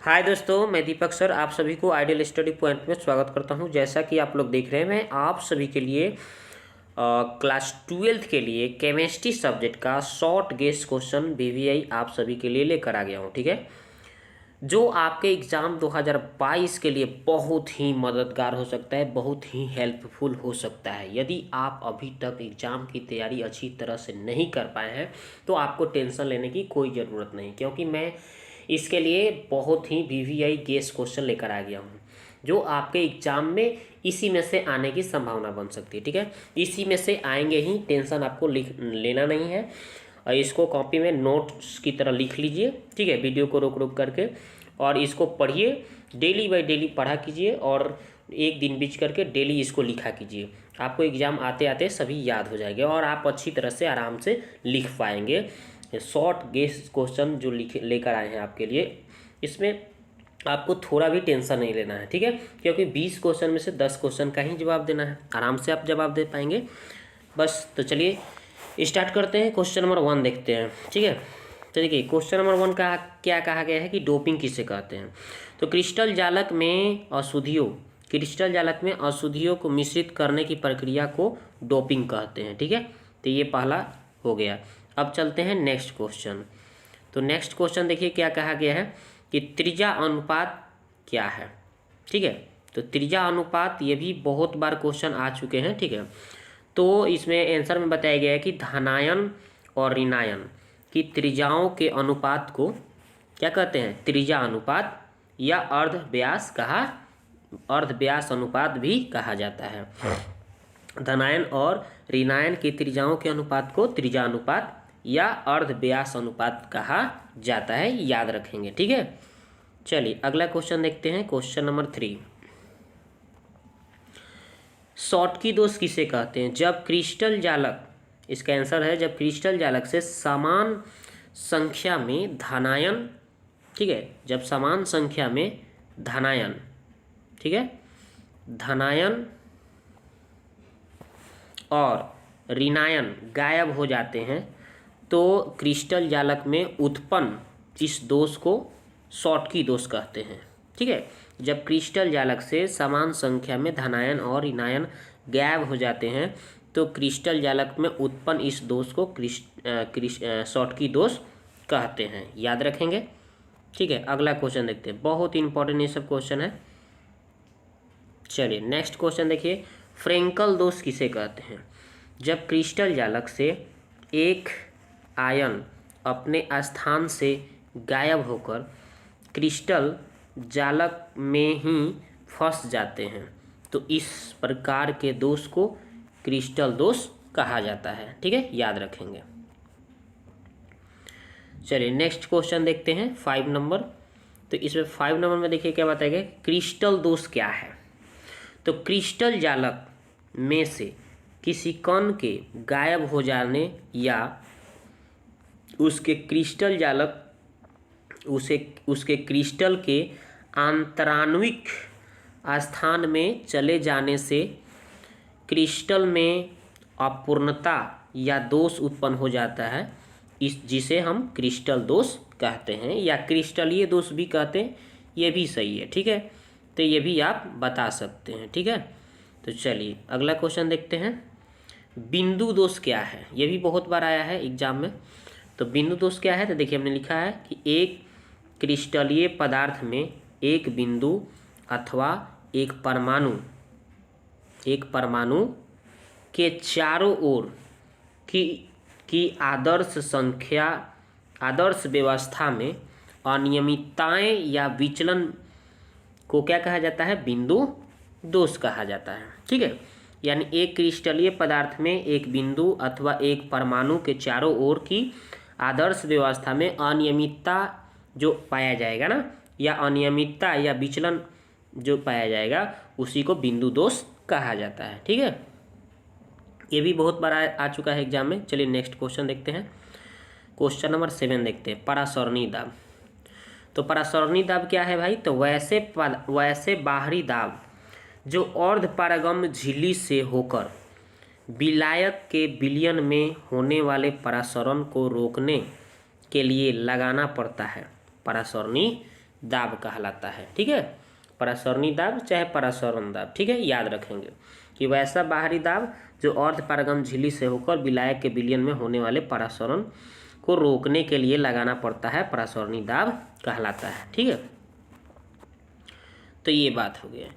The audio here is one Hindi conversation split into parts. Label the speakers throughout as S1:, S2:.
S1: हाय दोस्तों, मैं दीपक सर आप सभी को आइडियल स्टडी पॉइंट में स्वागत करता हूं। जैसा कि आप लोग देख रहे हैं, मैं आप सभी के लिए क्लास 12th के लिए केमिस्ट्री सब्जेक्ट का शॉर्ट गेस क्वेश्चन बीवीआई आप सभी के लिए लेकर आ गया हूं। ठीक है, जो आपके एग्ज़ाम 2022 के लिए बहुत ही मददगार हो सकता है, बहुत ही हेल्पफुल हो सकता है। यदि आप अभी तक एग्ज़ाम की तैयारी अच्छी तरह से नहीं कर पाए हैं तो आपको टेंशन लेने की कोई ज़रूरत नहीं, क्योंकि मैं इसके लिए बहुत ही वीवीआई गेस क्वेश्चन लेकर आ गया हूँ जो आपके एग्ज़ाम में इसी में से आने की संभावना बन सकती है। ठीक है, इसी में से आएंगे ही, टेंशन आपको लेना नहीं है। और इसको कॉपी में नोट्स की तरह लिख लीजिए। ठीक है, वीडियो को रोक रोक करके और इसको पढ़िए, डेली बाय डेली पढ़ा कीजिए और एक दिन बीच करके डेली इसको लिखा कीजिए। आपको एग्ज़ाम आते आते सभी याद हो जाएंगे और आप अच्छी तरह से आराम से लिख पाएंगे। शॉर्ट गेस क्वेश्चन जो लेकर आए हैं आपके लिए, इसमें आपको थोड़ा भी टेंशन नहीं लेना है। ठीक है, क्योंकि 20 क्वेश्चन में से 10 क्वेश्चन का ही जवाब देना है, आराम से आप जवाब दे पाएंगे बस। तो चलिए स्टार्ट करते हैं। क्वेश्चन नंबर 1 देखते हैं। ठीक है, तो देखिए क्वेश्चन नंबर 1 का क्या कहा गया है कि डोपिंग किसे कहते हैं। तो क्रिस्टल जालक में अशुद्धियों को मिश्रित करने की प्रक्रिया को डोपिंग कहते हैं। ठीक है, तो ये पहला हो गया। अब चलते हैं नेक्स्ट क्वेश्चन। तो नेक्स्ट क्वेश्चन देखिए क्या कहा गया है कि त्रिज्या अनुपात क्या है। ठीक है, तो त्रिज्या अनुपात ये भी बहुत बार क्वेश्चन आ चुके हैं। ठीक है, तो इसमें आंसर में बताया गया है कि धनायन और ऋणायन की त्रिज्याओं के अनुपात को क्या कहते हैं, त्रिज्या अनुपात या अर्ध व्यास अनुपात भी कहा जाता है। धनायन और ऋणायन की त्रिज्याओं के अनुपात को त्रिज्या अनुपात या अर्ध व्यास अनुपात कहा जाता है, याद रखेंगे। ठीक है, चलिए अगला क्वेश्चन देखते हैं। क्वेश्चन नंबर 3, शॉटकी दोष किसे कहते हैं। जब क्रिस्टल जालक, इसका आंसर है जब क्रिस्टल जालक से समान संख्या में धनायन, ठीक है, जब समान संख्या में धनायन, ठीक है, धनायन और ऋणायन गायब हो जाते हैं तो क्रिस्टल जालक में उत्पन्न इस दोष को शॉटकी दोष कहते हैं। ठीक है, जब क्रिस्टल जालक से समान संख्या में धनायन और ऋणायन गायब हो जाते हैं तो क्रिस्टल जालक में उत्पन्न इस दोष को शॉटकी दोष कहते हैं, याद रखेंगे। ठीक है, अगला क्वेश्चन देखते हैं, बहुत इंपॉर्टेंट ये सब क्वेश्चन है। चलिए नेक्स्ट क्वेश्चन देखिए, फ्रेंकल दोष किसे कहते हैं। जब क्रिस्टल जालक से एक आयन अपने स्थान से गायब होकर क्रिस्टल जालक में ही फंस जाते हैं तो इस प्रकार के दोष को क्रिस्टल दोष कहा जाता है। ठीक है, याद रखेंगे। चलिए नेक्स्ट क्वेश्चन देखते हैं 5 नंबर। तो इसमें 5 नंबर में देखिए क्या बताया गया, क्रिस्टल दोष क्या है। तो क्रिस्टल जालक में से किसी कण के गायब हो जाने या उसके क्रिस्टल क्रिस्टल के आंतराणविक स्थान में चले जाने से क्रिस्टल में अपूर्णता या दोष उत्पन्न हो जाता है, जिसे हम क्रिस्टल दोष कहते हैं या क्रिस्टलीय दोष भी कहते हैं, ये भी सही है। ठीक है, तो ये भी आप बता सकते हैं। ठीक है, तो चलिए अगला क्वेश्चन देखते हैं, बिंदु दोष क्या है। ये भी बहुत बार आया है एग्जाम में। तो बिंदु दोष क्या है, तो देखिए हमने लिखा है कि एक क्रिस्टलीय पदार्थ में एक बिंदु अथवा एक परमाणु के चारों ओर की आदर्श व्यवस्था में अनियमितताएं या विचलन को क्या कहा जाता है, बिंदु दोष कहा जाता है। ठीक है, यानी एक क्रिस्टलीय पदार्थ में एक बिंदु अथवा एक परमाणु के चारों ओर की आदर्श व्यवस्था में अनियमितता जो पाया जाएगा ना, या अनियमितता या विचलन जो पाया जाएगा उसी को बिंदु दोष कहा जाता है। ठीक है, ये भी बहुत बार आ चुका है एग्जाम में। चलिए नेक्स्ट क्वेश्चन देखते हैं। क्वेश्चन नंबर 7 देखते हैं, परासरणी दाब। तो परासरणी दाब क्या है भाई, तो वैसे बाहरी दाब जो अर्धपारगम्य झिल्ली से होकर विलायक के विलयन में होने वाले परासरण को रोकने के लिए लगाना पड़ता है। परासरणी दाब कहलाता है। ठीक है, परासरणी दाब चाहे परासरण दाब, ठीक है, याद रखेंगे कि वैसा बाहरी दाब जो अर्ध पारगम झिल्ली से होकर विलायक के विलयन में होने वाले परासरण को रोकने के लिए लगाना पड़ता है, परासरणी दाब कहलाता है। ठीक है, तो ये बात हो गया।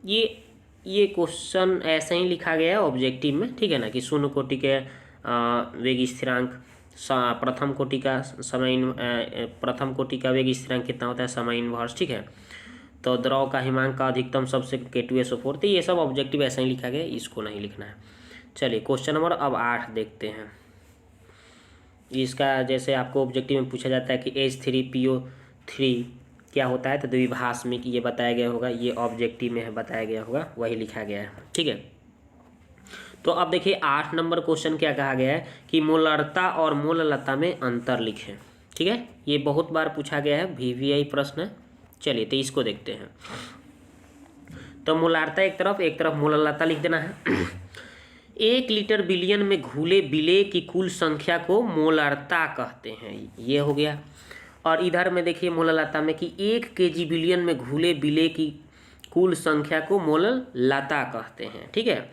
S1: ये क्वेश्चन ऐसे ही लिखा गया है ऑब्जेक्टिव में, ठीक है ना, कि शून्य कोटि के वेग स्थिरांक प्रथम कोटि का प्रथम कोटि का वेग स्थिरांक कितना होता है, समय इनवर्स। ठीक है, तो द्रव का हिमांक का अधिकतम सबसे K2SO4, तो ये सब ऑब्जेक्टिव ऐसा ही लिखा गया, इसको नहीं लिखना है। चलिए क्वेश्चन नंबर अब 8 देखते हैं। इसका जैसे आपको ऑब्जेक्टिव में पूछा जाता है कि H3PO3 क्या होता है, तो द्विभाषमिक ये बताया गया होगा, ये ऑब्जेक्टिव में है बताया गया होगा, वही लिखा गया है। ठीक है, तो अब देखिए 8 नंबर क्वेश्चन क्या कहा गया है कि मोलरता और मोललता में अंतर लिखें। ठीक है, ये बहुत बार पूछा गया है, VVI प्रश्न है। चलिए तो इसको देखते हैं। तो मोलारता एक तरफ मोललता लिख देना है। 1 लीटर बिलियन में घुले बिले की कुल संख्या को मोलरता कहते हैं, ये हो गया। और इधर में देखिए मोललता में कि 1 kg बिलियन में घुले बिले की कुल संख्या को मोललता कहते हैं। ठीक है,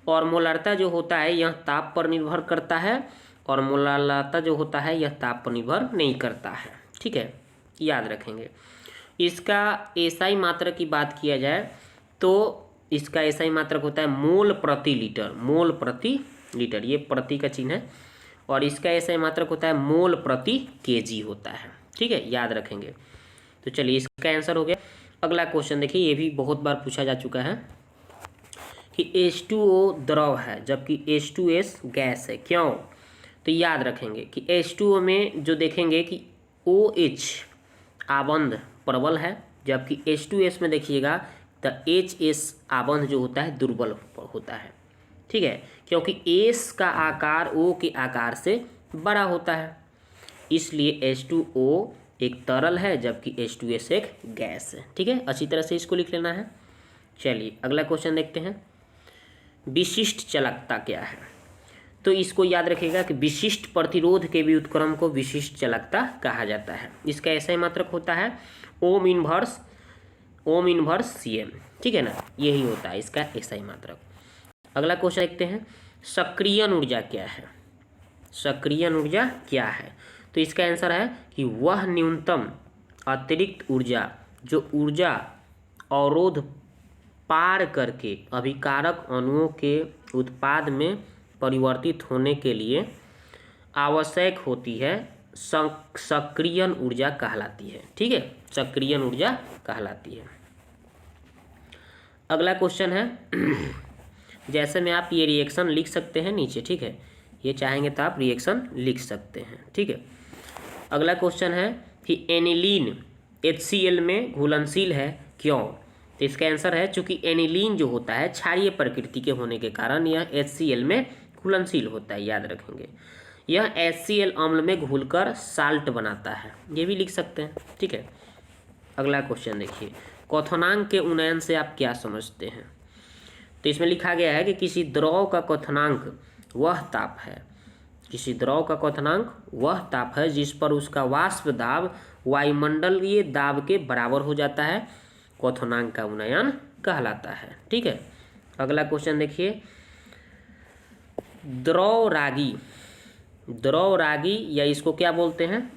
S1: और मोलरता जो होता है यह ताप पर निर्भर करता है, और मोललता जो होता है यह ताप पर निर्भर नहीं करता है। ठीक है, याद रखेंगे। इसका एसआई मात्रक की बात किया जाए तो इसका एसआई मात्रक होता है मोल प्रति लीटर, मोल प्रति लीटर, ये प्रति का चिन्ह है, और इसका एसआई मात्रक होता है मोल प्रति केजी होता है। ठीक है, याद रखेंगे। तो चलिए इसका आंसर हो गया। अगला क्वेश्चन देखिए, ये भी बहुत बार पूछा जा चुका है कि H2O द्रव है जबकि H2S गैस है, क्यों? तो याद रखेंगे कि H2O में जो देखेंगे कि OH आबंध प्रबल है, जबकि H2S में देखिएगा तो HS आबंध जो होता है दुर्बल होता है। ठीक है, क्योंकि S का आकार O के आकार से बड़ा होता है, इसलिए H2O एक तरल है जबकि H2S एक गैस है। ठीक है, अच्छी तरह से इसको लिख लेना है। चलिए अगला क्वेश्चन देखते हैं। विशिष्ट चालकता क्या है? तो इसको याद रखिएगा कि विशिष्ट प्रतिरोध के व्युत्क्रम को विशिष्ट चालकता कहा जाता है। इसका ऐसा ही मात्रक होता है ओम इनवर्स CM। ठीक है ना, यही होता है इसका ऐसा ही मात्रक। अगला क्वेश्चन देखते हैं, सक्रियण ऊर्जा क्या है? सक्रियण ऊर्जा क्या है? तो इसका आंसर है कि वह न्यूनतम अतिरिक्त ऊर्जा जो ऊर्जा अवरोध पार करके अभिकारक अणुओं के उत्पाद में परिवर्तित होने के लिए आवश्यक होती है, सक्रियण ऊर्जा कहलाती है। ठीक है, सक्रियण ऊर्जा कहलाती है। अगला क्वेश्चन है जैसे में आप ये रिएक्शन लिख सकते हैं नीचे। ठीक है, ये चाहेंगे तो आप रिएक्शन लिख सकते हैं। ठीक है, अगला क्वेश्चन है कि एनिलीन HCl में घुलनशील है, क्यों? तो इसका आंसर है चूंकि एनिलीन जो होता है क्षारीय प्रकृति के होने के कारण यह HCl में घुलनशील होता है, याद रखेंगे। यह HCl अम्ल में घुलकर साल्ट बनाता है, ये भी लिख सकते हैं। ठीक है, अगला क्वेश्चन देखिए, क्वथनांक के उन्नयन से आप क्या समझते हैं? तो इसमें लिखा गया है कि किसी द्रव का क्वथनांक वह ताप है, किसी द्रव का क्वथनांक वह ताप है जिस पर उसका वाष्प दाब वायुमंडलीय दाब के बराबर हो जाता है, क्वथनांक का उन्नयन कहलाता है। ठीक है, अगला क्वेश्चन देखिए, द्रव रागी या इसको क्या बोलते हैं,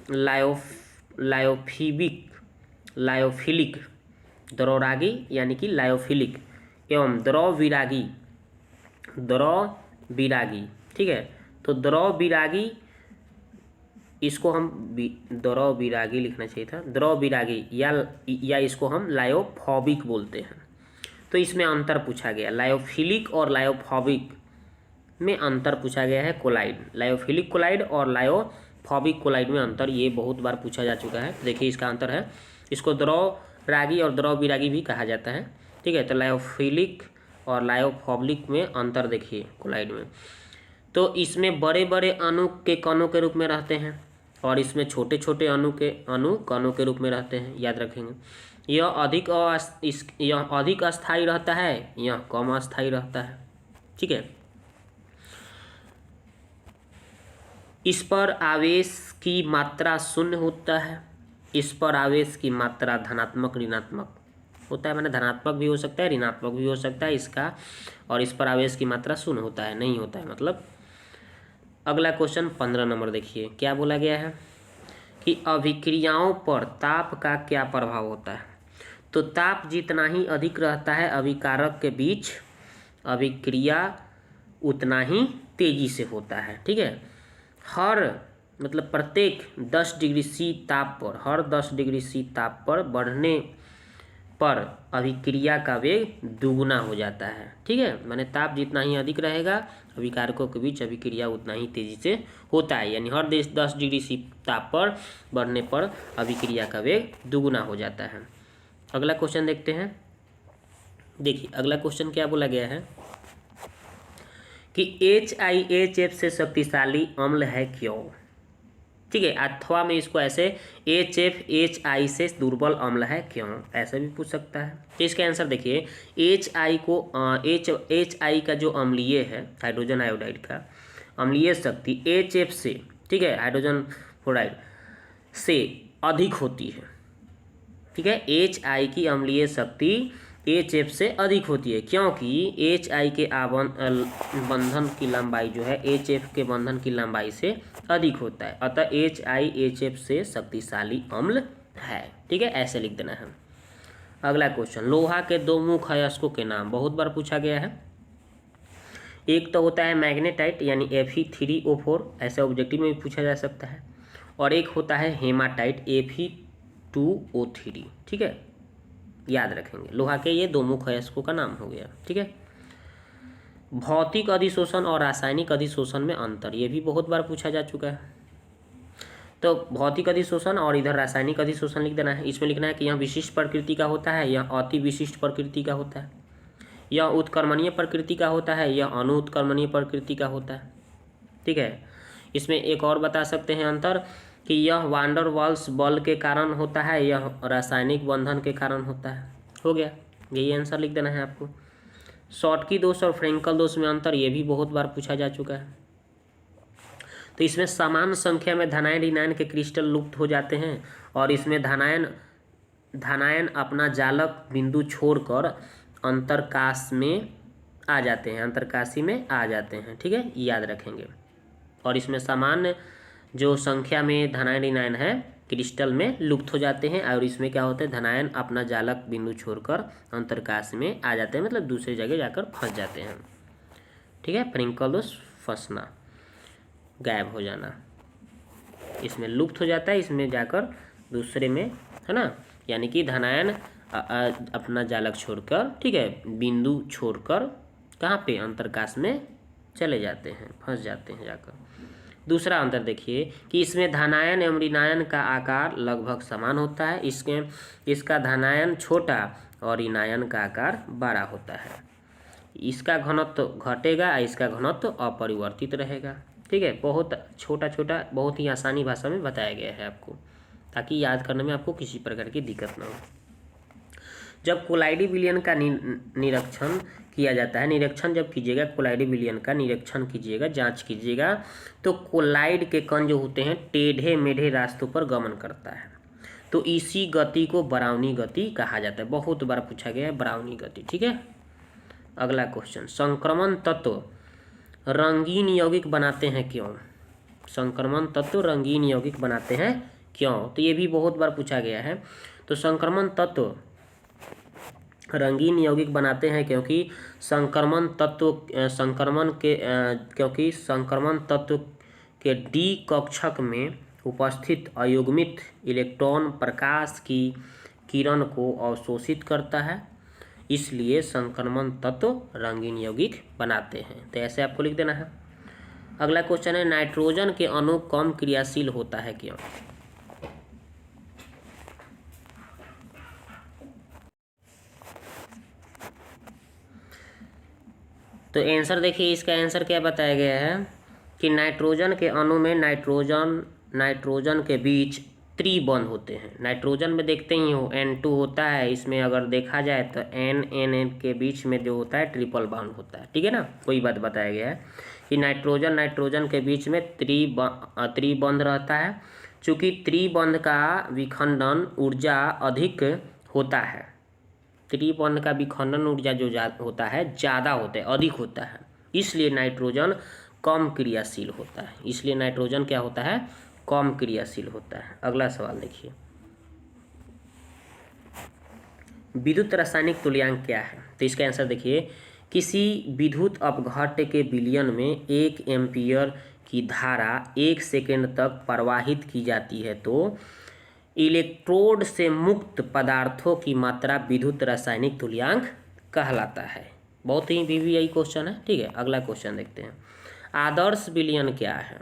S1: लायोफिलिक द्रवरागी यानी कि लायोफिलिक एवं द्रव विरागी। ठीक है, तो द्रव विरागी, इसको हम द्रव विरागी लिखना चाहिए था, द्रव विरागी या इसको हम लायोफोबिक बोलते हैं। तो इसमें अंतर पूछा गया, लायोफिलिक और लायोफोबिक में अंतर पूछा गया है। कोलाइड, लायोफिलिक कोलाइड और लायोफोबिक कोलाइड में अंतर, ये बहुत बार पूछा जा चुका है। देखिए इसका अंतर है, इसको द्रव रागी और द्रव विरागी भी कहा जाता है। ठीक है, तो लायोफिलिक और लायोफोबिक में अंतर देखिए कोलाइड में। तो इसमें बड़े बड़े अणु के कणों के रूप में रहते हैं और इसमें छोटे छोटे अणु कणों के रूप में रहते हैं, याद रखेंगे। यह अधिक अस्थायी रहता है, यह कम अस्थायी रहता है। ठीक है, इस पर आवेश की मात्रा शून्य होता है, इस पर आवेश की मात्रा धनात्मक ऋणात्मक होता है, माने धनात्मक भी हो सकता है ऋणात्मक भी हो सकता है इसका, और इस पर आवेश की मात्रा शून्य होता है, नहीं होता है मतलब। अगला क्वेश्चन 15 नंबर देखिए, क्या बोला गया है कि अभिक्रियाओं पर ताप का क्या प्रभाव होता है। तो ताप जितना ही अधिक रहता है अभिकारक के बीच, अभिक्रिया उतना ही तेजी से होता है, ठीक है। हर मतलब प्रत्येक 10 डिग्री सी ताप पर, हर 10 डिग्री सी ताप पर बढ़ने पर अभिक्रिया का वेग दुगुना हो जाता है, ठीक है। माने ताप जितना ही अधिक रहेगा अभिकारकों के बीच अभिक्रिया उतना ही तेजी से होता है, यानी हर 10 डिग्री सी ताप पर बढ़ने पर अभिक्रिया का वेग दुगुना हो जाता है। अगला क्वेश्चन देखते हैं। देखिए अगला क्वेश्चन क्या बोला गया है कि HIHF से शक्तिशाली अम्ल है क्यों, ठीक है। अथवा में इसको ऐसे HFHI से दुर्बल अम्ल है क्यों, ऐसा भी पूछ सकता है। तो इसका आंसर देखिए, HI का जो अम्लीय है हाइड्रोजन आयोडाइड का अम्लीय शक्ति HF से, ठीक है, हाइड्रोजन फ्लोराइड से अधिक होती है, ठीक है। HI की अम्लीय शक्ति HF से अधिक होती है क्योंकि HI के बंधन की लंबाई जो है HF के बंधन की लंबाई से अधिक होता है, अतः HI HF से शक्तिशाली अम्ल है, ठीक है, ऐसे लिख देना है। अगला क्वेश्चन, लोहा के दो मुख्य अयस्कों के नाम बहुत बार पूछा गया है। एक तो होता है मैग्नेटाइट यानी Fe3O4, ऐसे ऑब्जेक्टिव में भी पूछा जा सकता है, और एक होता है हेमाटाइट Fe2O3, ठीक है, याद रखेंगे। लोहा के ये दो मुख्य अयस्कों का नाम हो गया, ठीक है। भौतिक अधिशोषण और रासायनिक अधिशोषण में अंतर, ये भी बहुत बार पूछा जा चुका है। तो भौतिक अधिशोषण और इधर रासायनिक अधिशोषण लिख देना है। इसमें लिखना है कि यह विशिष्ट प्रकृति का होता है, यह अति विशिष्ट प्रकृति का होता है, यह उत्क्रमणीय प्रकृति का होता है, यह अनुत्क्रमणीय प्रकृति का होता है, ठीक है। इसमें एक और बता सकते हैं अंतर कि यह वांडर वाल्स बल के कारण होता है, यह रासायनिक बंधन के कारण होता है। हो गया, यही आंसर लिख देना है आपको। शॉटकी दोष और फ्रेंकल दोष में अंतर, ये भी बहुत बार पूछा जा चुका है। तो इसमें समान संख्या में धनायन ऋणायन के क्रिस्टल लुप्त हो जाते हैं, और इसमें धनायन अपना जालक बिंदु छोड़कर अंतरकाश में आ जाते हैं, अंतरकाशी में आ जाते हैं, ठीक है, याद रखेंगे। और इसमें सामान्य जो संख्या में धनायन ऋणायन है क्रिस्टल में लुप्त हो जाते हैं, और इसमें क्या होता है धनायन अपना जालक बिंदु छोड़कर अंतरकाश में आ जाते हैं, मतलब दूसरी जगह जाकर फंस जाते हैं, ठीक है। फ्रेंकल दोष फंसना, गायब हो जाना, इसमें लुप्त हो जाता है, इसमें जाकर दूसरे में, है ना, यानी कि धनायन अपना जालक छोड़कर, ठीक है, बिंदु छोड़कर कहाँ पे अंतरकाश में चले जाते हैं, फंस जाते हैं जाकर। दूसरा अंतर देखिए कि इसमें धनायन एवं ऋणायन का आकार लगभग समान होता है, इसका धनायन छोटा और ऋणायन का आकार बड़ा होता है। इसका घनत्व घटेगा, इसका घनत्व अपरिवर्तित रहेगा, ठीक है। बहुत छोटा छोटा, बहुत ही आसानी भाषा में बताया गया है आपको, ताकि याद करने में आपको किसी प्रकार की दिक्कत ना हो। जब कोलाइडी विलयन का निरीक्षण किया जाता है, निरीक्षण जब कीजिएगा, कोलाइडी विलयन का निरीक्षण कीजिएगा, जांच कीजिएगा, तो कोलाइड के कण जो होते हैं टेढ़े मेढ़े रास्तों पर गमन करता है, तो इसी गति को ब्राउनी गति कहा जाता है। बहुत बार पूछा गया है ब्राउनी गति, ठीक है। अगला क्वेश्चन, संक्रमण तत्व रंगीन यौगिक बनाते हैं क्यों, संक्रमण तत्व रंगीन यौगिक बनाते हैं क्यों, तो ये भी बहुत बार पूछा गया है। तो संक्रमण तत्व रंगीन यौगिक बनाते हैं क्योंकि संक्रमण तत्व के डी कक्षक में उपस्थित अयुग्मित इलेक्ट्रॉन प्रकाश की किरण को अवशोषित करता है, इसलिए संक्रमण तत्व रंगीन यौगिक बनाते हैं। तो ऐसे आपको लिख देना है। अगला क्वेश्चन है, नाइट्रोजन के अणु कम क्रियाशील होता है क्यों। तो आंसर देखिए, इसका आंसर क्या बताया गया है कि नाइट्रोजन के अणु में नाइट्रोजन के बीच त्रिबंध होते हैं। नाइट्रोजन में देखते ही हो N2 होता है, इसमें अगर देखा जाए तो N के बीच में जो होता है ट्रिपल बॉन्ड होता है, ठीक है ना। वही बात बताया गया है कि नाइट्रोजन के बीच में त्रिबंध रहता है, चूँकि त्रिबंध का विखंडन ऊर्जा अधिक होता है, त्रिबंध का विखंडन ऊर्जा जो होता है ज़्यादा होता है, अधिक होता है, इसलिए नाइट्रोजन कम क्रियाशील होता है। इसलिए नाइट्रोजन क्या होता है, कम क्रियाशील होता है। अगला सवाल देखिए, विद्युत रासायनिक तुल्यांक क्या है? तो इसका आंसर देखिए, किसी विद्युत अपघट्य के विलयन में 1 एम्पीयर की धारा 1 सेकेंड तक प्रवाहित की जाती है तो इलेक्ट्रोड से मुक्त पदार्थों की मात्रा विद्युत रासायनिक तुल्यांक कहलाता है। बहुत ही VVI क्वेश्चन है, ठीक है। अगला क्वेश्चन देखते हैं, आदर्श विलयन क्या है?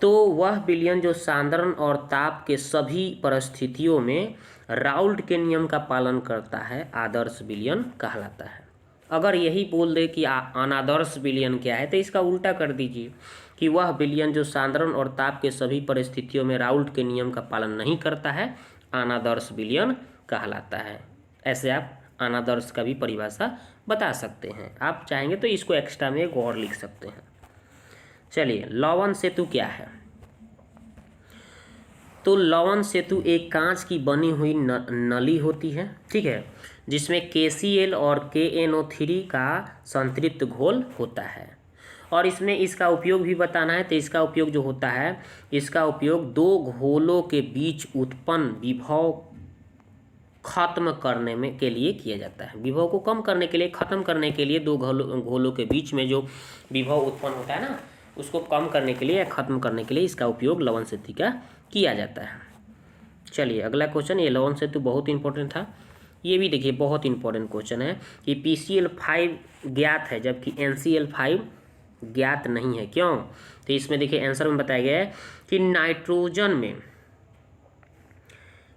S1: तो वह विलयन जो सांद्रण और ताप के सभी परिस्थितियों में राउल्ट के नियम का पालन करता है, आदर्श विलयन कहलाता है। अगर यही बोल दे कि अनादर्श विलयन क्या है, तो इसका उल्टा कर दीजिए कि वह विलयन जो सांद्रण और ताप के सभी परिस्थितियों में राउल्ट के नियम का पालन नहीं करता है, अनादर्श विलयन कहलाता है। ऐसे आप अनादर्श का भी परिभाषा बता सकते हैं। आप चाहेंगे तो इसको एक्स्ट्रा में एक और लिख सकते हैं। चलिए, लवण सेतु क्या है? तो लवण सेतु एक कांच की बनी हुई नली होती है, ठीक है, जिसमें KCl और KNO3 का संतृप्त घोल होता है। और इसमें इसका उपयोग भी बताना है, तो इसका उपयोग जो होता है, इसका उपयोग दो घोलों के बीच उत्पन्न विभव खत्म करने में के लिए किया जाता है। विभव को कम करने के लिए, खत्म करने के लिए, दो घोलों के बीच में जो विभव उत्पन्न होता है ना, उसको कम करने के लिए या खत्म करने के लिए इसका उपयोग लवण सेतु का किया जाता है। चलिए, अगला क्वेश्चन, ये लवण सेतु बहुत इंपॉर्टेंट था। ये भी देखिए बहुत इंपॉर्टेंट क्वेश्चन है कि PCl5 ज्ञात है जबकि NCl5 ज्ञात नहीं है। क्यों? तो इसमें देखिए आंसर में बताया गया है कि नाइट्रोजन में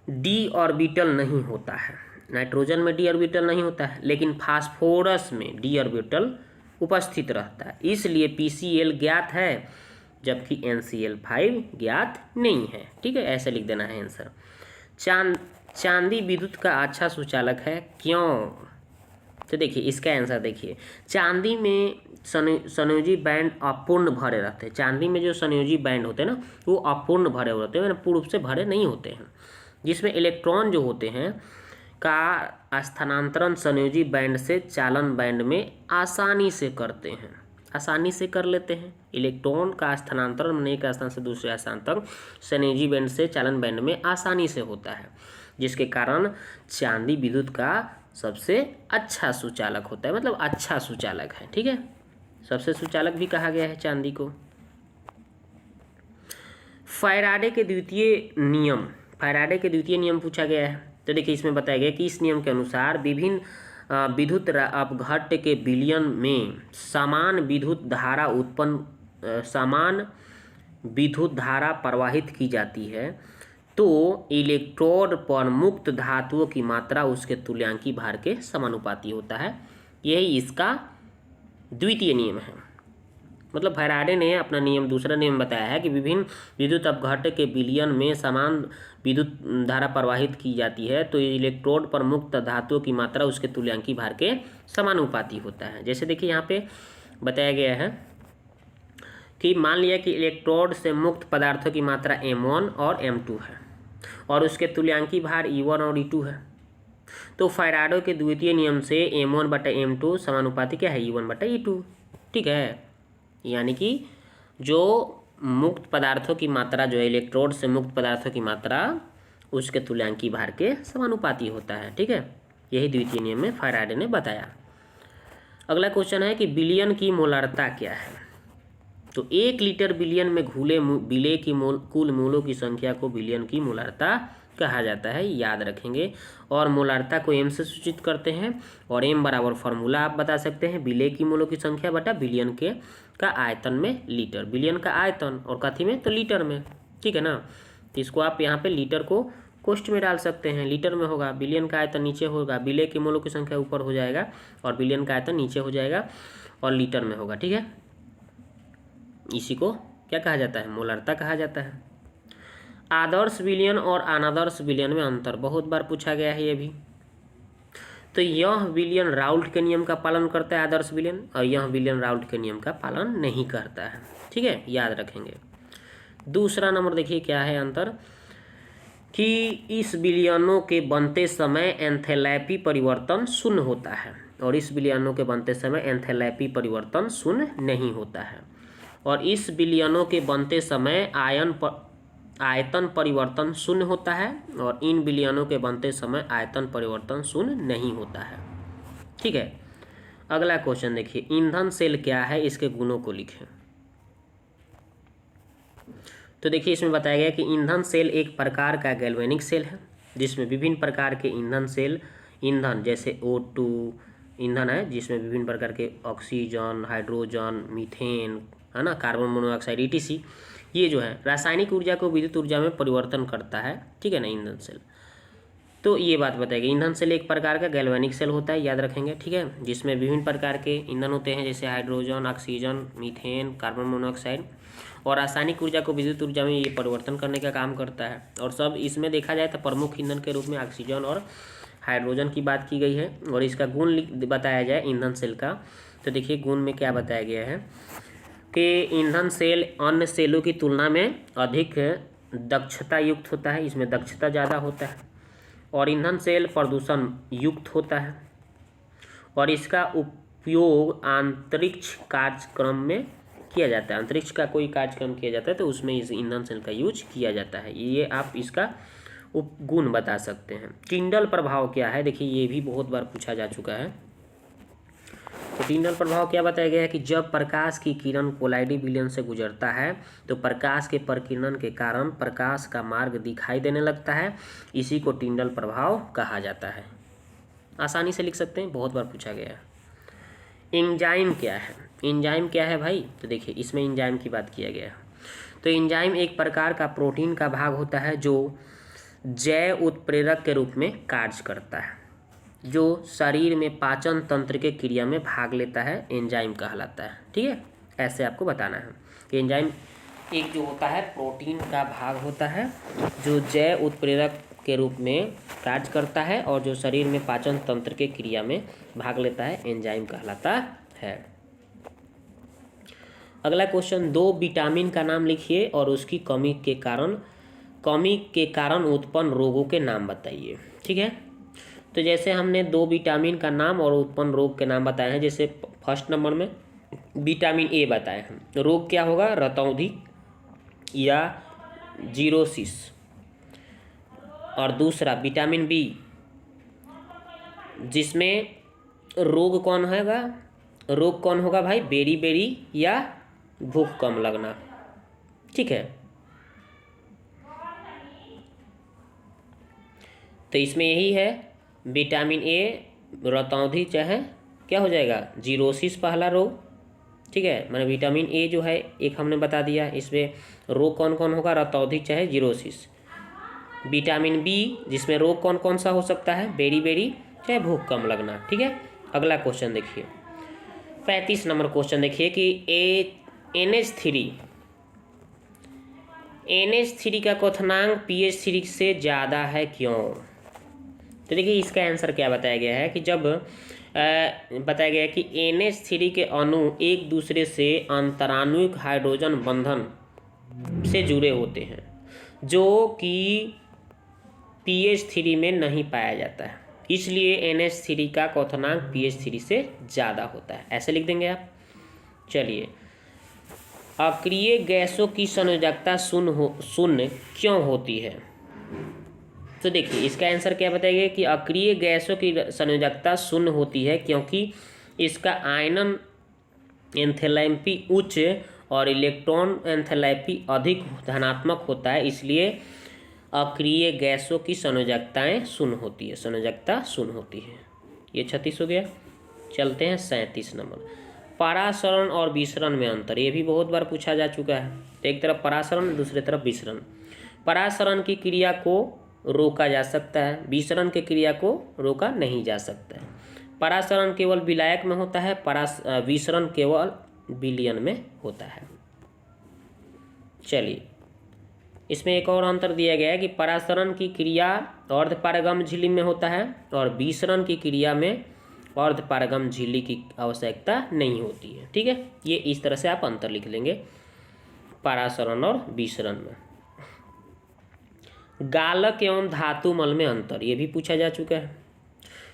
S1: डी ऑर्बिटल नहीं होता है, नाइट्रोजन में डी ऑर्बिटल नहीं होता है, लेकिन फास्फोरस में डी ऑर्बिटल उपस्थित रहता है, इसलिए PCl ज्ञात है जबकि NCl5 ज्ञात नहीं है। ठीक है, ऐसे लिख देना है आंसर। चांदी विद्युत का अच्छा सुचालक है, क्यों? तो देखिए इसका आंसर देखिए, चांदी में संयोजी बैंड अपूर्ण भरे रहते हैं। चांदी में जो संयोजी बैंड होते हैं ना, वो अपूर्ण भरे होते हैं, पूर्ण रूप से भरे नहीं होते हैं, जिसमें इलेक्ट्रॉन जो होते हैं का स्थानांतरण संयोजी बैंड से चालन बैंड में आसानी से करते हैं, आसानी से कर लेते हैं। इलेक्ट्रॉन का स्थानांतरण एक स्थान से दूसरे स्थान तक संयोजी बैंड से चालन बैंड में आसानी से होता है, जिसके कारण चांदी विद्युत का सबसे अच्छा सुचालक होता है, मतलब अच्छा सुचालक है। ठीक है, सबसे सुचालक भी कहा गया है चांदी को। फैराडे के द्वितीय नियम पूछा गया है। तो देखिए इसमें बताया गया कि इस नियम के अनुसार विभिन्न विद्युत अपघट्य के विलयन में समान विद्युत धारा प्रवाहित की जाती है तो इलेक्ट्रोड पर मुक्त धातुओं की मात्रा उसके तुल्यांकी भार के समानुपाती होता है। यही इसका द्वितीय नियम है। मतलब फैराडे ने अपना नियम, दूसरा नियम बताया है कि विभिन्न विद्युत अपघट्य के विलयन में समान विद्युत धारा प्रवाहित की जाती है तो इलेक्ट्रोड पर मुक्त धातुओं की मात्रा उसके तुल्यांकी भार के समानुपाती होता है। जैसे देखिए यहाँ पे बताया गया है कि मान लिया कि इलेक्ट्रोड से मुक्त पदार्थों की मात्रा M1 और M2 है और उसके तुल्यांकी भार E1 और E2 है, तो फैराडे के द्वितीय नियम से M1/M2 समानुपाती क्या है, E1/E2। ठीक है, यानी कि जो मुक्त पदार्थों की मात्रा जो है, इलेक्ट्रोड से मुक्त पदार्थों की मात्रा उसके तुल्यांकी भार के समानुपाती होता है। ठीक है, यही द्वितीय नियम में फैराडे ने बताया। अगला क्वेश्चन है कि विलयन की मोलारता क्या है? तो 1 लीटर विलयन में घुले विलेय की कुल मोलों की संख्या को विलयन की मोलारता कहा जाता है, याद रखेंगे। और मोलारता को M से सूचित करते हैं और M बराबर फॉर्मूला आप बता सकते हैं, विलेय की मोलों की संख्या बटा विलयन के का आयतन में लीटर, विलयन का आयतन और कथी में, तो लीटर में। ठीक है ना, तो इसको आप यहाँ पे लीटर को कोष्ठ में डाल सकते हैं, लीटर में होगा, विलयन का आयतन नीचे होगा, विलेय की मोलों की संख्या ऊपर हो जाएगा और विलयन का आयतन नीचे हो जाएगा और लीटर में होगा। ठीक है, इसी को क्या कहा जाता है, मोलारता कहा जाता है। आदर्श विलयन और अनादर्श विलयन में अंतर बहुत बार पूछा गया है ये भी। तो यह विलयन राउल्ट के नियम का पालन करता है, आदर्श विलयन, और यह विलयन राउल्ट के नियम का पालन नहीं करता है। ठीक है, याद रखेंगे। दूसरा नंबर देखिए क्या है अंतर, कि इस विलयनों के बनते समय एंथैल्पी परिवर्तन शून्य होता है और इस विलयनों के बनते समय एंथैल्पी परिवर्तन शून्य नहीं होता है। और इस विलयनों के बनते समय आयतन परिवर्तन शून्य होता है और इन विलयनों के बनते समय आयतन परिवर्तन शून्य नहीं होता है। ठीक है, अगला क्वेश्चन देखिए, ईंधन सेल क्या है, इसके गुणों को लिखें। तो देखिए इसमें बताया गया कि ईंधन सेल एक प्रकार का गैल्वेनिक सेल है जिसमें विभिन्न प्रकार के ईंधन सेल, ईंधन जैसे O2 ईंधन है जिसमें विभिन्न प्रकार के ऑक्सीजन, हाइड्रोजन, मीथेन, है ना, कार्बन मोनोऑक्साइड ETC, ये जो है रासायनिक ऊर्जा को विद्युत ऊर्जा में परिवर्तन करता है। ठीक है ना, ईंधन सेल। तो ये बात बताएगी, ईंधन सेल एक प्रकार का गैल्वेनिक सेल होता है, याद रखेंगे। ठीक है, जिसमें विभिन्न प्रकार के ईंधन होते हैं जैसे hydrogen, oxygen, methane, carbon monoxide, और रासायनिक ऊर्जा को विद्युत ऊर्जा में ये परिवर्तन करने का काम करता है। और सब इसमें देखा जाए तो प्रमुख ईंधन के रूप में ऑक्सीजन और हाइड्रोजन की बात की गई है। और इसका गुण बताया जाए ईंधन सेल का, तो देखिए गुण में क्या बताया गया है कि ईंधन सेल अन्य सेलों की तुलना में अधिक दक्षता युक्त होता है, इसमें दक्षता ज़्यादा होता है। और ईंधन सेल प्रदूषण युक्त होता है और इसका उपयोग अंतरिक्ष कार्यक्रम में किया जाता है। अंतरिक्ष का कोई कार्यक्रम किया जाता है तो उसमें इस ईंधन सेल का यूज किया जाता है। ये आप इसका उपगुण बता सकते हैं। टिंडल प्रभाव क्या है, देखिए ये भी बहुत बार पूछा जा चुका है। तो टिंडल प्रभाव क्या बताया गया है कि जब प्रकाश की किरण कोलाइडी विलयन से गुजरता है तो प्रकाश के प्रकीर्णन के कारण प्रकाश का मार्ग दिखाई देने लगता है, इसी को टिंडल प्रभाव कहा जाता है। आसानी से लिख सकते हैं, बहुत बार पूछा गया है। एंजाइम क्या है, एंजाइम क्या है भाई, तो देखिए इसमें एंजाइम की बात किया गया है। तो एंजाइम एक प्रकार का प्रोटीन का भाग होता है जो जैव उत्प्रेरक के रूप में कार्य करता है, जो शरीर में पाचन तंत्र के क्रिया में भाग लेता है, एंजाइम कहलाता है। ठीक है, ऐसे आपको बताना है कि एंजाइम एक जो होता है प्रोटीन का भाग होता है जो जैव उत्प्रेरक के रूप में कार्य करता है और जो शरीर में पाचन तंत्र के क्रिया में भाग लेता है, एंजाइम कहलाता है। अगला क्वेश्चन, 2 विटामिन का नाम लिखिए और उसकी कमी के कारण उत्पन्न रोगों के नाम बताइए। ठीक है, तो जैसे हमने 2 विटामिन का नाम और उत्पन्न रोग के नाम बताए हैं। जैसे फर्स्ट नंबर में विटामिन A बताए हैं, तो रोग क्या होगा, रतौंधी या जीरोसिस। और दूसरा विटामिन B जिसमें रोग कौन होगा भाई, बेरी या भूख कम लगना। ठीक है, तो इसमें यही है विटामिन A रतौंधी चाहे क्या हो जाएगा, जीरोसिस पहला रोग। ठीक है, मैंने विटामिन A जो है एक हमने बता दिया, इसमें रोग कौन कौन होगा, रतौंधी चाहे जीरोसिस। विटामिन B जिसमें रोग कौन कौन सा हो सकता है, बेरी चाहे भूख कम लगना। ठीक है, अगला क्वेश्चन देखिए 35 नंबर क्वेश्चन देखिए कि NH3 का क्वथनांक pH 3 से ज़्यादा है क्यों। तो देखिए इसका आंसर क्या बताया गया है कि जब बताया गया है कि NH3 के अणु एक दूसरे से अंतराणुक हाइड्रोजन बंधन से जुड़े होते हैं जो कि pH 3 में नहीं पाया जाता है, इसलिए NH3 का क्वथनांक pH 3 से ज़्यादा होता है। ऐसे लिख देंगे आप। चलिए, अक्रिय गैसों की संयोजकता शून्य क्यों होती है। तो देखिए इसका आंसर क्या बताइए कि अक्रिय गैसों की संयोजकता शून्य होती है क्योंकि इसका आयनन एंथैल्पी उच्च और इलेक्ट्रॉन एंथैल्पी अधिक धनात्मक होता है, इसलिए अक्रिय गैसों की संयोजकता शून्य होती है। ये 36 हो गया। चलते हैं 37 नंबर, परासरण और विसरण में अंतर। ये भी बहुत बार पूछा जा चुका है। तो एक तरफ परासरण, दूसरी तरफ विसरण। परासरण की क्रिया को रोका जा सकता है, विसरण की क्रिया को रोका नहीं जा सकता है। परासरण केवल विलायक में होता है, विसरण केवल विलयन में होता है। चलिए, इसमें एक और अंतर दिया गया है कि परासरण की क्रिया अर्धपारगम झिल्ली में होता है और विसरण की क्रिया में अर्धपारगम झिल्ली की आवश्यकता नहीं होती है। ठीक है, ये इस तरह से आप अंतर लिख लेंगे। परासरण और विसरण में। गालक एवं धातुमल में अंतर, ये भी पूछा जा चुका है।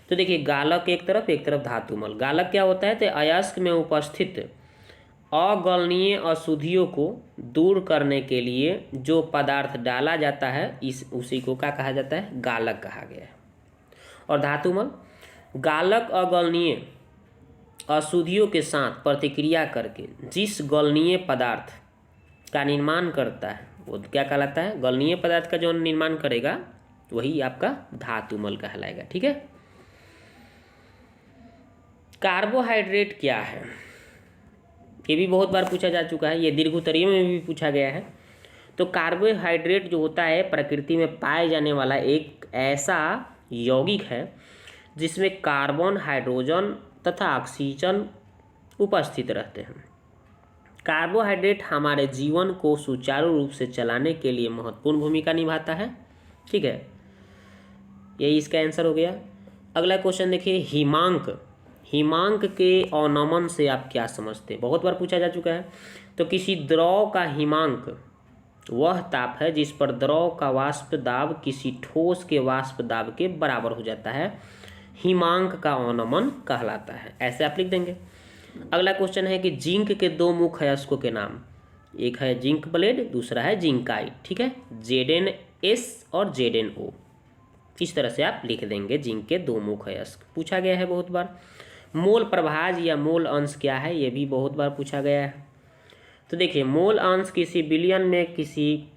S1: तो देखिए गालक एक तरफ धातुमल। गालक क्या होता है, तो अयस्क में उपस्थित अगलनीय अशुद्धियों को दूर करने के लिए जो पदार्थ डाला जाता है उसी को क्या कहा जाता है, गालक कहा गया है। और धातुमल, गालक अगलनीय अशुद्धियों के साथ प्रतिक्रिया करके जिस गलनीय पदार्थ का निर्माण करता है वो क्या कहलाता है, गलनीय पदार्थ का जो निर्माण करेगा वही आपका धातुमल कहलाएगा। ठीक है। कार्बोहाइड्रेट क्या है, ये भी बहुत बार पूछा जा चुका है, ये दीर्घोत्तरीय में भी पूछा गया है। तो कार्बोहाइड्रेट जो होता है प्रकृति में पाए जाने वाला एक ऐसा यौगिक है जिसमें कार्बन, हाइड्रोजन तथा ऑक्सीजन उपस्थित रहते हैं। कार्बोहाइड्रेट हमारे जीवन को सुचारू रूप से चलाने के लिए महत्वपूर्ण भूमिका निभाता है। ठीक है, यही इसका आंसर हो गया। अगला क्वेश्चन देखिए, हिमांक। हिमांक के अवनमन से आप क्या समझते हैं, बहुत बार पूछा जा चुका है। तो किसी द्रव का हिमांक वह ताप है जिस पर द्रव का वाष्प दाब किसी ठोस के वाष्प दाब के बराबर हो जाता है, हिमांक का अवनमन कहलाता है। ऐसे आप लिख देंगे। अगला क्वेश्चन है कि जिंक के दो मुख्य अयस्कों के नाम, एक है जिंक ब्लेड, दूसरा है जिंकाइट। ठीक है, ZnS और ZnO, इस तरह से आप लिख देंगे। जिंक के दो मुख्य अयस्क पूछा गया है बहुत बार। मोल प्रभाज या मोल अंश क्या है, ये भी बहुत बार पूछा गया है। तो देखिए मोल अंश किसी विलयन में किसी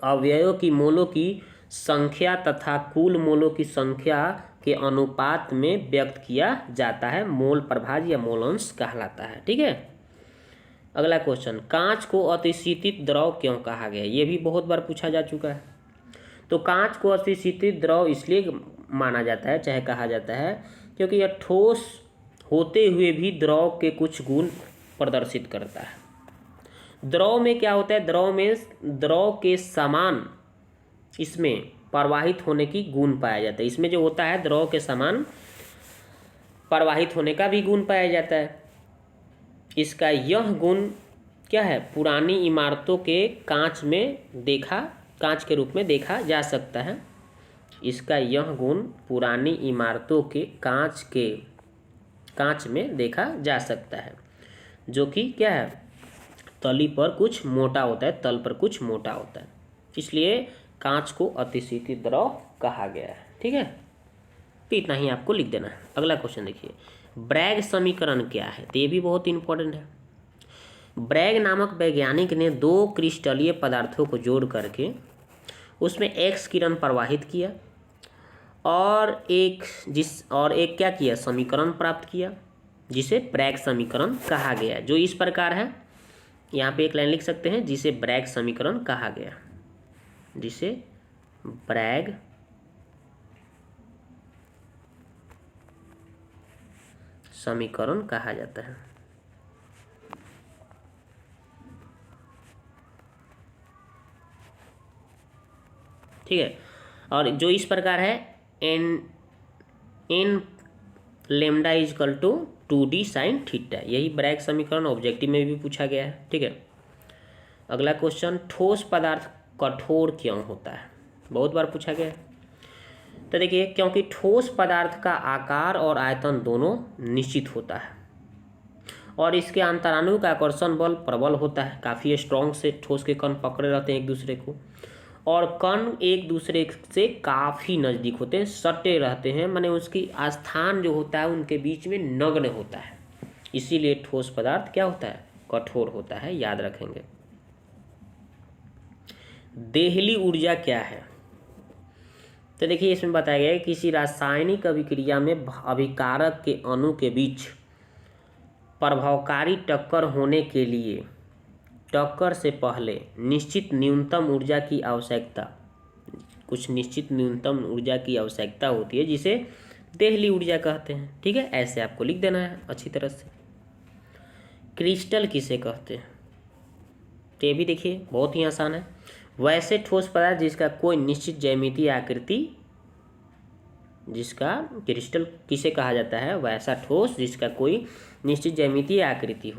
S1: अवयवों की मोलों की संख्या तथा कुल मोलों की संख्या के अनुपात में व्यक्त किया जाता है, मोल प्रभाज या मोल अंश कहलाता है। ठीक है। अगला क्वेश्चन, कांच को अतिशीतित द्रव क्यों कहा गया, ये भी बहुत बार पूछा जा चुका है। तो कांच को अतिशीतित द्रव इसलिए माना जाता है, चाहे कहा जाता है, क्योंकि यह ठोस होते हुए भी द्रव के कुछ गुण प्रदर्शित करता है। द्रव में क्या होता है, द्रव में द्रव के समान इसमें प्रवाहित होने की गुण पाया जाता है। इसमें जो होता है द्रव के समान प्रवाहित होने का भी गुण पाया जाता है। इसका यह गुण क्या है, पुरानी इमारतों के कांच के रूप में देखा जा सकता है। इसका यह गुण पुरानी इमारतों के कांच में देखा जा सकता है, जो कि क्या है, तली पर कुछ मोटा होता है, तल पर कुछ मोटा होता है, इसलिए कांच को अतिशीतित द्रव कहा गया है। ठीक है, तो इतना ही आपको लिख देना है। अगला क्वेश्चन देखिए, ब्रैग समीकरण क्या है, तो ये भी बहुत इंपॉर्टेंट है। ब्रैग नामक वैज्ञानिक ने दो क्रिस्टलीय पदार्थों को जोड़ करके उसमें एक्स किरण प्रवाहित किया और एक क्या किया, समीकरण प्राप्त किया, जिसे ब्रैग समीकरण कहा गया, जो इस प्रकार है। यहाँ पे एक लाइन लिख सकते हैं, जिसे ब्रैग समीकरण कहा गया, जिसे ब्रैग समीकरण कहा जाता है। ठीक है, और जो इस प्रकार है, n lambda equal to 2d sine theta, यही ब्रैग समीकरण ऑब्जेक्टिव में भी पूछा गया है। ठीक है। अगला क्वेश्चन, ठोस पदार्थ कठोर क्यों होता है, बहुत बार पूछा गया है। तो देखिए, क्योंकि ठोस पदार्थ का आकार और आयतन दोनों निश्चित होता है और इसके अंतराणु का आकर्षण बल प्रबल होता है, काफ़ी स्ट्रॉन्ग से ठोस के कण पकड़े रहते हैं एक दूसरे को, और कण एक दूसरे से काफ़ी नज़दीक होते हैं, सटे रहते हैं, माने उसकी स्थान जो होता है उनके बीच में नग्न होता है, इसीलिए ठोस पदार्थ क्या होता है, कठोर होता है, याद रखेंगे। देहली ऊर्जा क्या है, तो देखिए इसमें बताया गया है, किसी रासायनिक अभिक्रिया में अभिकारक के अणु के बीच प्रभावकारी टक्कर होने के लिए टक्कर से पहले निश्चित न्यूनतम ऊर्जा की आवश्यकता, कुछ निश्चित न्यूनतम ऊर्जा की आवश्यकता होती है, जिसे देहली ऊर्जा कहते हैं। ठीक है, ऐसे आपको लिख देना है अच्छी तरह से। क्रिस्टल किसे कहते हैं, तो ये भी देखिए बहुत ही आसान है। वैसे ठोस पदार्थ जिसका कोई निश्चित ज्यामितीय आकृति, जिसका क्रिस्टल किसे कहा जाता है, वैसा ठोस जिसका कोई निश्चित ज्यामितीय आकृति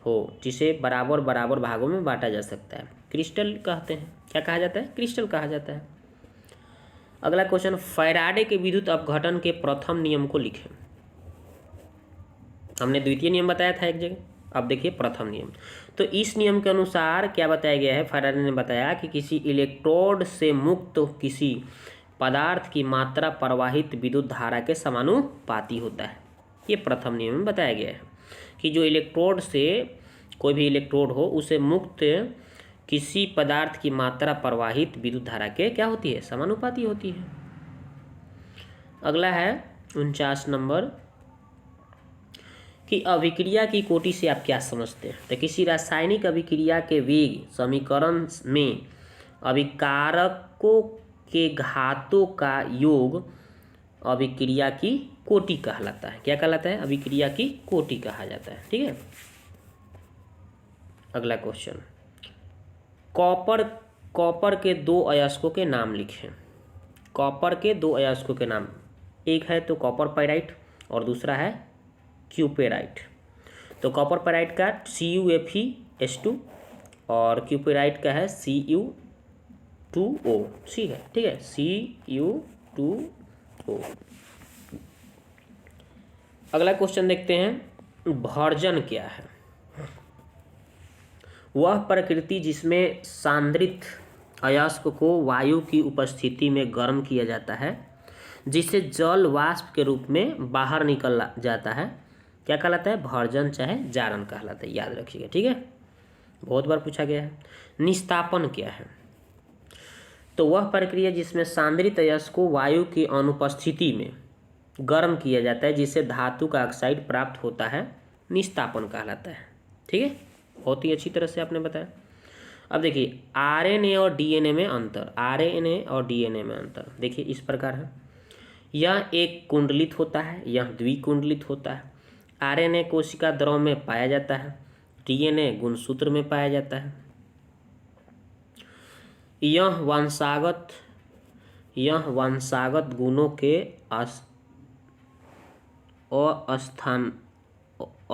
S1: हो जिसे बराबर बराबर भागों में बांटा जा सकता है, क्रिस्टल कहते हैं। क्या कहा जाता है? क्रिस्टल कहा जाता है। अगला क्वेश्चन, फैराडे के विद्युत अपघटन के प्रथम नियम को लिखें। हमने द्वितीय नियम बताया था एक जगह, अब देखिए प्रथम नियम। तो इस नियम के अनुसार क्या बताया गया है, फैराडे ने बताया कि किसी इलेक्ट्रोड से मुक्त किसी पदार्थ की मात्रा प्रवाहित विद्युत धारा के समानुपाती होता है। ये प्रथम नियम में बताया गया है कि जो इलेक्ट्रोड से, कोई भी इलेक्ट्रोड हो, उसे मुक्त किसी पदार्थ की मात्रा प्रवाहित विद्युत धारा के क्या होती है? समानुपाती होती है। अगला है 49 नंबर कि अभिक्रिया की कोटि से आप क्या समझते हैं? तो किसी रासायनिक अभिक्रिया के वेग समीकरण में अभिकारकों के घातों का योग अभिक्रिया की कोटि कहलाता है। क्या कहलाता है? अभिक्रिया की कोटि कहा जाता है। ठीक है। अगला क्वेश्चन, कॉपर के दो अयस्कों के नाम लिखें। कॉपर के दो अयस्कों के नाम, एक है तो कॉपर पाइराइट और दूसरा है क्यूपेराइट। तो कॉपर पाइराइट का CuFeS2 और क्यूपेराइट का है Cu2O। ठीक है, ठीक है, Cu2O। अगला क्वेश्चन देखते हैं, भर्जन क्या है? वह प्रकृति जिसमें सांद्रित अयस्क को वायु की उपस्थिति में गर्म किया जाता है, जिससे जल वाष्प के रूप में बाहर निकल जाता है, क्या कहलाता है? भर्जन चाहे जारन कहलाता है, याद रखिएगा। ठीक है, बहुत बार पूछा गया है। निस्तापन क्या है? तो वह प्रक्रिया जिसमें सांद्रित अयस्क को वायु की अनुपस्थिति में गर्म किया जाता है, जिससे धातु का ऑक्साइड प्राप्त होता है, निस्तापन कहलाता है। ठीक है, बहुत ही अच्छी तरह से आपने बताया। अब देखिए RNA और DNA में अंतर। RNA और DNA में अंतर देखिए इस प्रकार है, यह एक कुंडलित होता है, यह द्विकुंडलित होता है। RNA कोशिका द्रव में पाया जाता है, DNA गुणसूत्र में पाया जाता है। यह वंशागत गुणों के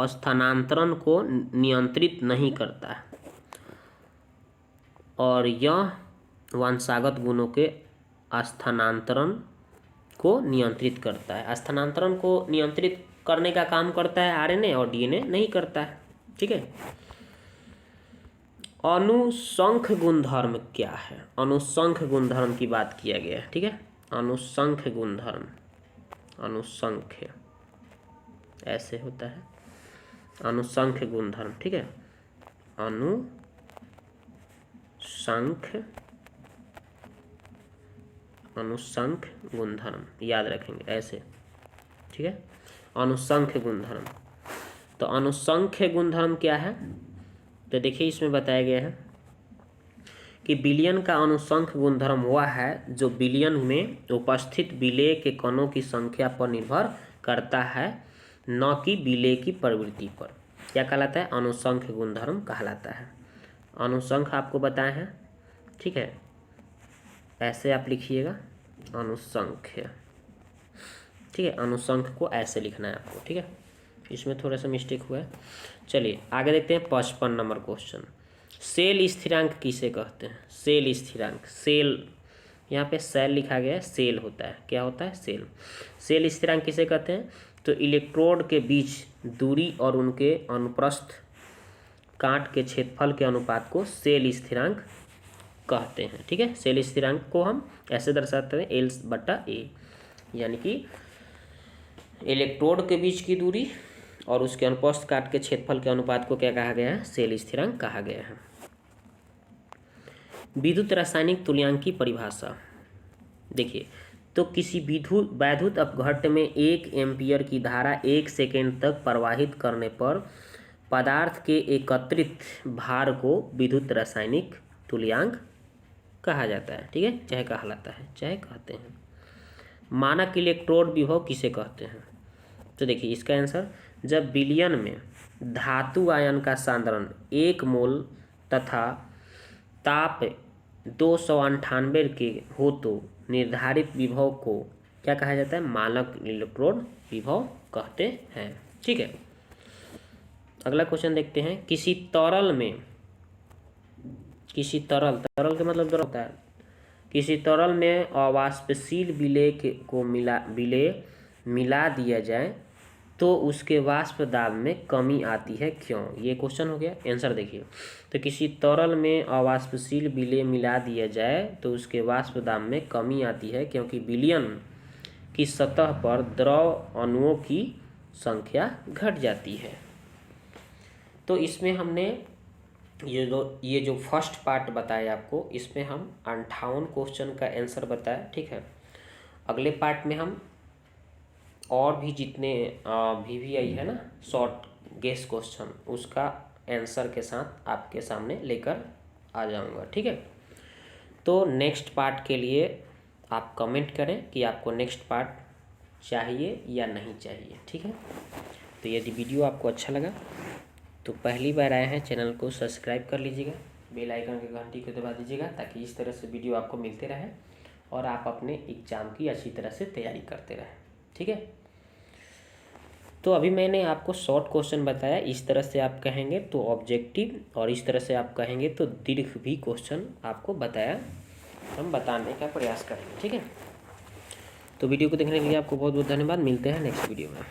S1: स्थानांतरण को नियंत्रित नहीं करता है, और यह वंशागत गुणों के स्थानांतरण को नियंत्रित करता है। स्थानांतरण को नियंत्रित करने का काम करता है RNA और DNA नहीं करता है। ठीक है। अनुसंख्य गुणधर्म क्या है? अनुसंख्य गुणधर्म की बात किया गया है। ठीक है, अनुसंख्य गुणधर्म, अनुसंख्य ऐसे होता है, अनुसंख्य गुणधर्म। ठीक है, अनुसंख्य गुणधर्म याद रखेंगे ऐसे। ठीक है, अनुसंख्य गुणधर्म। तो अनुसंख्य गुणधर्म क्या है? तो देखिए इसमें बताया गया है कि विलयन का अनुसंख्य गुणधर्म वह है जो विलयन में उपस्थित विलेय के कणों की संख्या पर निर्भर करता है, न कि विलेय की प्रवृत्ति पर। क्या कहलाता है? अनुसंख्य गुणधर्म कहलाता है। अनुसंख्य आपको बताए हैं। ठीक है, ऐसे आप लिखिएगा अनुसंख्य। ठीक है, अनुसंख्य को ऐसे लिखना है आपको। ठीक है, इसमें थोड़ा सा मिस्टेक हुआ है। चलिए आगे देखते हैं 55 नंबर क्वेश्चन। सेल स्थिरांक किसे कहते हैं? सेल स्थिरांक, सेल यहाँ पे सेल लिखा गया है, सेल होता है। क्या होता है? सेल। सेल स्थिरांक किसे कहते हैं? तो इलेक्ट्रोड के बीच दूरी और उनके अनुप्रस्थ काट के क्षेत्रफल के अनुपात को सेल स्थिरांक कहते हैं। ठीक है, सेल स्थिरांक को हम ऐसे दर्शाते हैं L/A, यानी कि इलेक्ट्रोड के बीच की दूरी और उसके अनुप्रस्थ काट के क्षेत्रफल के अनुपात को क्या कहा गया है? सेल स्थिरांक कहा गया है। विद्युत रासायनिक तुल्यांक की परिभाषा देखिए, तो किसी वैद्युत अपघट्य में 1 एम्पीयर की धारा 1 सेकेंड तक प्रवाहित करने पर पदार्थ के एकत्रित भार को विद्युत रासायनिक तुल्यांक कहा जाता है। ठीक है, चाहे कहलाता है, चाहे कहते हैं। मानक इलेक्ट्रोड विभव किसे कहते हैं? तो देखिए इसका आंसर, जब विलयन में धातु आयन का सांद्रण 1 मोल तथा ताप 298 के हो तो निर्धारित विभव को क्या कहा जाता है? मानक इलेक्ट्रोड विभव कहते हैं। ठीक है, अगला क्वेश्चन देखते हैं, किसी तरल में, किसी तरल, तरल का मतलब द्रव होता है, किसी तरल में अवाष्पशील विलेय मिला दिया जाए तो उसके वाष्प दाब में कमी आती है क्यों? ये क्वेश्चन हो गया। आंसर देखिए, तो किसी तरल में अवाष्पशील विलेय मिला दिया जाए तो उसके वाष्प दाब में कमी आती है क्योंकि विलयन की सतह पर द्रव अणुओं की संख्या घट जाती है। तो इसमें हमने ये जो फर्स्ट पार्ट बताया आपको, इसमें हम 58 क्वेश्चन का आंसर बताया, ठीक है। अगले पार्ट में हम और भी जितने VVI है ना, शॉर्ट गेस क्वेश्चन, उसका आंसर के साथ आपके सामने लेकर आ जाऊंगा, ठीक है। तो नेक्स्ट पार्ट के लिए आप कमेंट करें कि आपको नेक्स्ट पार्ट चाहिए या नहीं चाहिए, ठीक है। तो यदि वीडियो आपको अच्छा लगा तो पहली बार आए हैं चैनल को सब्सक्राइब कर लीजिएगा, बेल आइकन की घंटी को दबा दीजिएगा ताकि इस तरह से वीडियो आपको मिलते रहे और आप अपने एग्ज़ाम की अच्छी तरह से तैयारी करते रहें, ठीक है। तो अभी मैंने आपको शॉर्ट क्वेश्चन बताया, इस तरह से आप कहेंगे तो ऑब्जेक्टिव, और इस तरह से आप कहेंगे तो दीर्घ भी क्वेश्चन आपको बताया, हम बताने का प्रयास करेंगे, ठीक है। तो वीडियो को देखने के लिए आपको बहुत बहुत धन्यवाद। मिलते हैं नेक्स्ट वीडियो में।